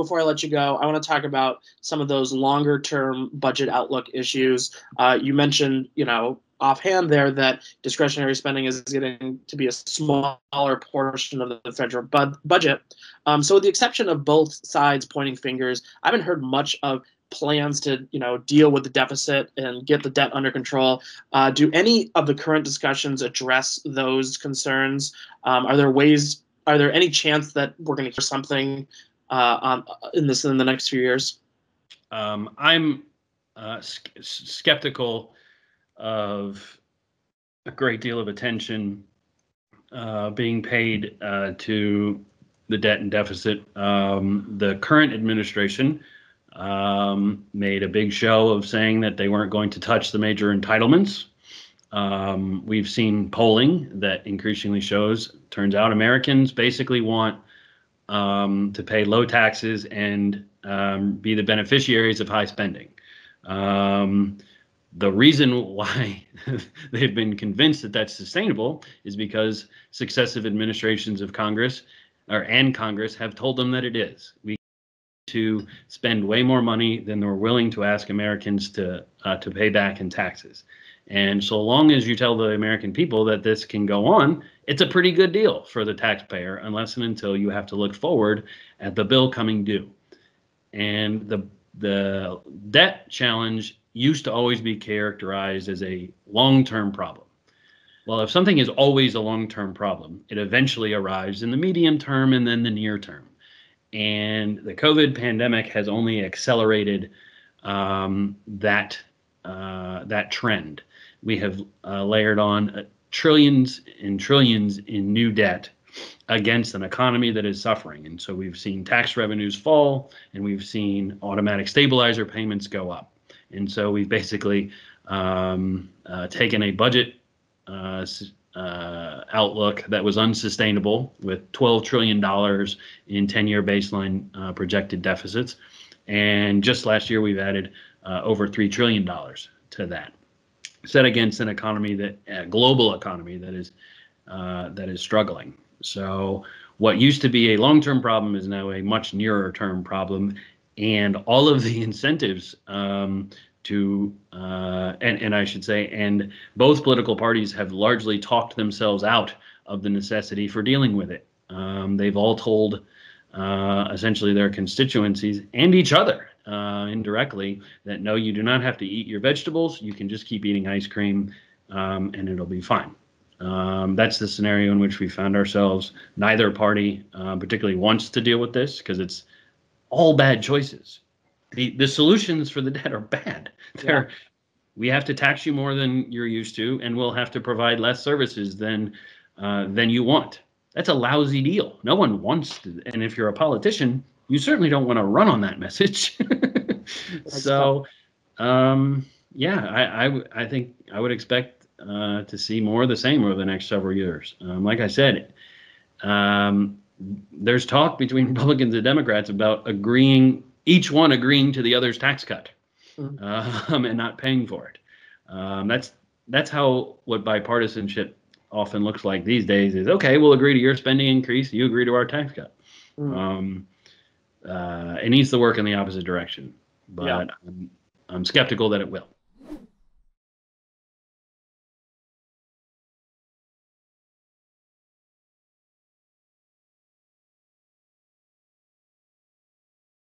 before I let you go, I want to talk about some of those longer-term budget outlook issues. You mentioned, offhand there that discretionary spending is getting to be a smaller portion of the federal budget. So with the exception of both sides pointing fingers, I haven't heard much of plans to, deal with the deficit and get the debt under control. Do any of the current discussions address those concerns? Are there any chance that we're going to hear something in the next few years? I'm skeptical of a great deal of attention being paid to the debt and deficit. The current administration made a big show of saying that they weren't going to touch the major entitlements. We've seen polling that increasingly shows, turns out Americans basically want to pay low taxes and be the beneficiaries of high spending. The reason why they've been convinced that that's sustainable is because successive administrations of Congress have told them that it is. We to spend way more money than they're willing to ask Americans to pay back in taxes. And so long as you tell the American people that this can go on, it's a pretty good deal for the taxpayer, unless and until you have to look forward at the bill coming due. And the debt challenge used to always be characterized as a long-term problem. Well, if something is always a long-term problem, it eventually arrives in the medium term and then the near term. And the COVID pandemic has only accelerated that trend. We have layered on trillions and trillions in new debt against an economy that is suffering. And so we've seen tax revenues fall, and we've seen automatic stabilizer payments go up. And so we've basically taken a budget outlook that was unsustainable with $12 trillion in 10-year baseline projected deficits. And just last year, we've added over $3 trillion to that, set against an economy a global economy that is struggling. So what used to be a long-term problem is now a much nearer term problem, and all of the incentives and I should say, and both political parties have largely talked themselves out of the necessity for dealing with it. They've all told essentially their constituencies and each other indirectly that no, you do not have to eat your vegetables. You can just keep eating ice cream and it'll be fine. That's the scenario in which we found ourselves. Neither party particularly wants to deal with this because it's all bad choices. The solutions for the debt are bad. We have to tax you more than you're used to, and we'll have to provide less services than you want. That's a lousy deal. No one wants to, and if you're a politician, you certainly don't want to run on that message. So, I think I would expect to see more of the same over the next several years. Like I said, there's talk between Republicans and Democrats about each one agreeing to the other's tax cut and not paying for it. That's how what bipartisanship often looks like these days is, okay, we'll agree to your spending increase, you agree to our tax cut. It needs to work in the opposite direction, but I'm skeptical that it will.